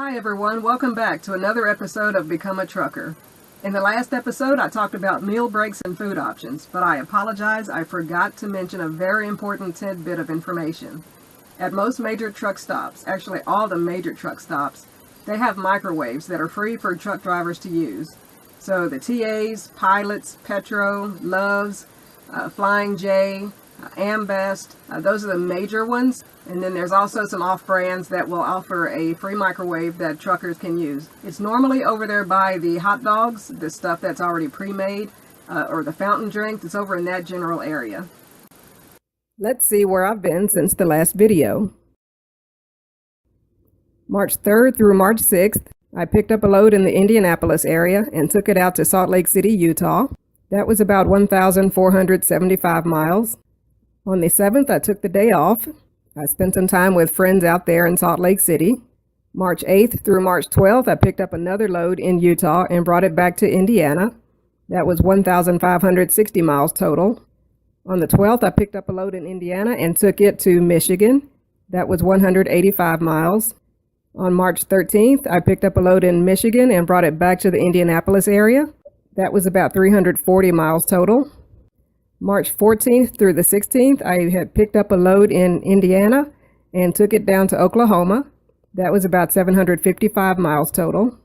Hi everyone, welcome back to another episode of Become a Trucker. In the last episode I talked about meal breaks and food options, but I apologize, I forgot to mention a very important tidbit of information. At most major truck stops, actually all the major truck stops, they have microwaves that are free for truck drivers to use. So the TAs, Pilots, Petro, Loves, Flying J, Ambest, those are the major ones. And then there's also some off-brands that will offer a free microwave that truckers can use. It's normally over there by the hot dogs, the stuff that's already pre-made, or the fountain drink. It's over in that general area. Let's see where I've been since the last video. March 3rd through March 6th, I picked up a load in the Indianapolis area and took it out to Salt Lake City, Utah. That was about 1,475 miles. On the 7th, I took the day off. I spent some time with friends out there in Salt Lake City. March 8th through March 12th, I picked up another load in Utah and brought it back to Indiana. That was 1,560 miles total. On the 12th, I picked up a load in Indiana and took it to Michigan. That was 185 miles. On March 13th, I picked up a load in Michigan and brought it back to the Indianapolis area. That was about 340 miles total. March 14th through the 16th, I had picked up a load in Indiana and took it down to Oklahoma. That was about 755 miles total.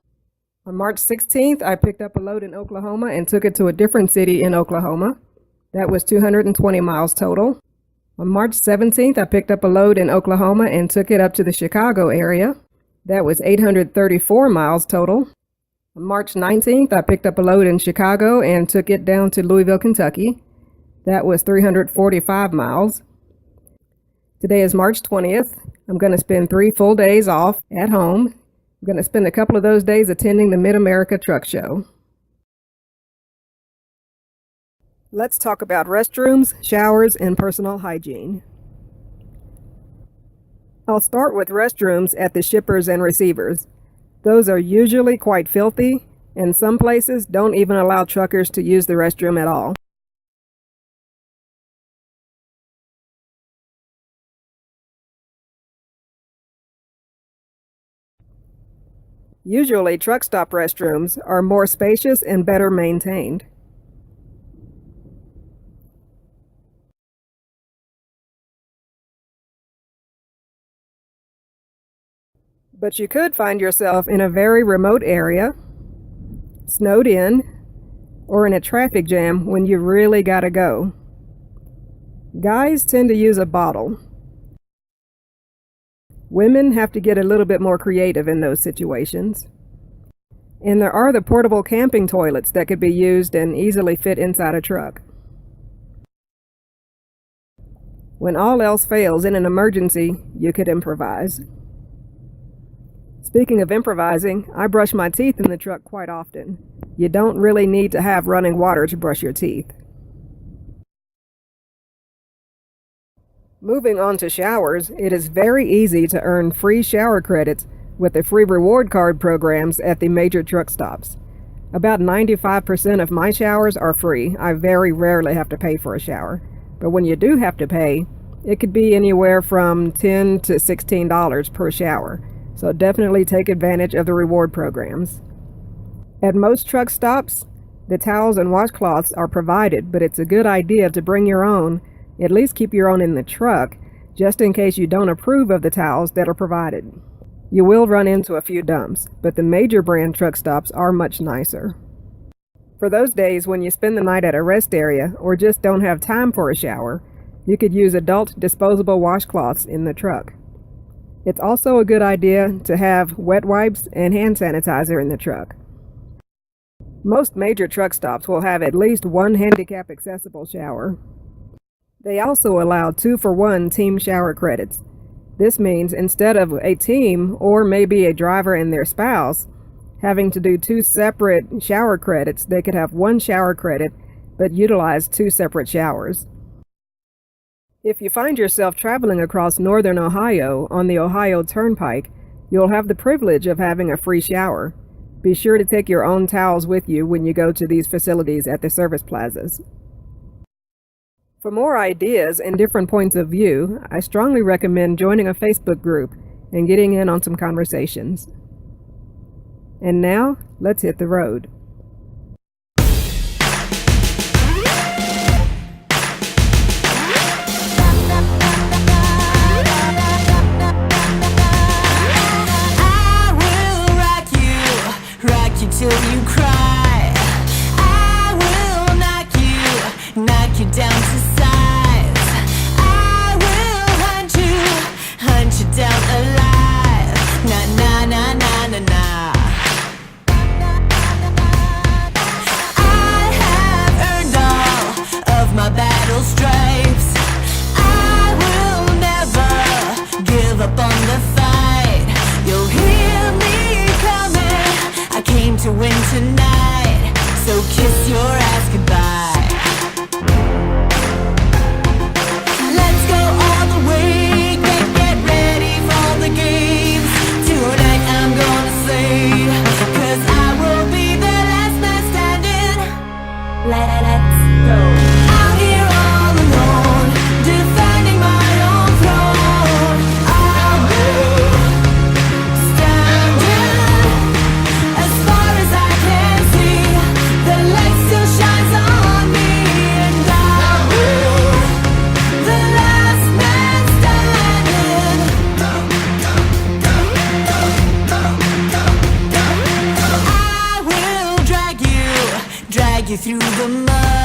On March 16th, I picked up a load in Oklahoma and took it to a different city in Oklahoma. That was 220 miles total. On March 17th, I picked up a load in Oklahoma and took it up to the Chicago area. That was 834 miles total. On March 19th, I picked up a load in Chicago and took it down to Louisville, Kentucky. That was 345 miles. Today is March 20th. I'm going to spend 3 full days off at home. I'm going to spend a couple of those days attending the Mid-America Truck Show. Let's talk about restrooms, showers, and personal hygiene. I'll start with restrooms at the shippers and receivers. Those are usually quite filthy, and some places don't even allow truckers to use the restroom at all. Usually, truck stop restrooms are more spacious and better maintained. But you could find yourself in a very remote area, snowed in, or in a traffic jam when you really gotta go. Guys tend to use a bottle. Women have to get a little bit more creative in those situations. And there are the portable camping toilets that could be used and easily fit inside a truck. When all else fails in an emergency, you could improvise. Speaking of improvising, I brush my teeth in the truck quite often. You don't really need to have running water to brush your teeth. Moving on to showers, it is very easy to earn free shower credits with the free reward card programs at the major truck stops. About 95% of my showers are free. I very rarely have to pay for a shower. But when you do have to pay, it could be anywhere from $10 to $16 per shower. So definitely take advantage of the reward programs. At most truck stops, the towels and washcloths are provided, but it's a good idea to bring your own. At least keep your own in the truck, just in case you don't approve of the towels that are provided. You will run into a few dumps, but the major brand truck stops are much nicer. For those days when you spend the night at a rest area or just don't have time for a shower, you could use adult disposable washcloths in the truck. It's also a good idea to have wet wipes and hand sanitizer in the truck. Most major truck stops will have at least one handicap accessible shower. They also allow 2-for-1 team shower credits. This means instead of a team, or maybe a driver and their spouse, having to do 2 separate shower credits, they could have 1 shower credit, but utilize 2 separate showers. If you find yourself traveling across northern Ohio on the Ohio Turnpike, you'll have the privilege of having a free shower. Be sure to take your own towels with you when you go to these facilities at the service plazas. For more ideas and different points of view, I strongly recommend joining a Facebook group and getting in on some conversations. And now, let's hit the road. Rock you till you cry. I will knock you down to size. I will hunt you down alive. Na na na na na na. I have earned all of my battle stripes. I will never give up on the fight. You'll hear me coming. I came to win tonight, so kiss your ass goodbye. Let's go all the way, get ready for the games. Tonight I'm gonna slay, 'cause I will be the last man standing. Let's go. Out here all alone, defending my own throne. I'll be standing as far as I can see. The light still shines on me, and I'll be the last man standing. I will drag you through the mud.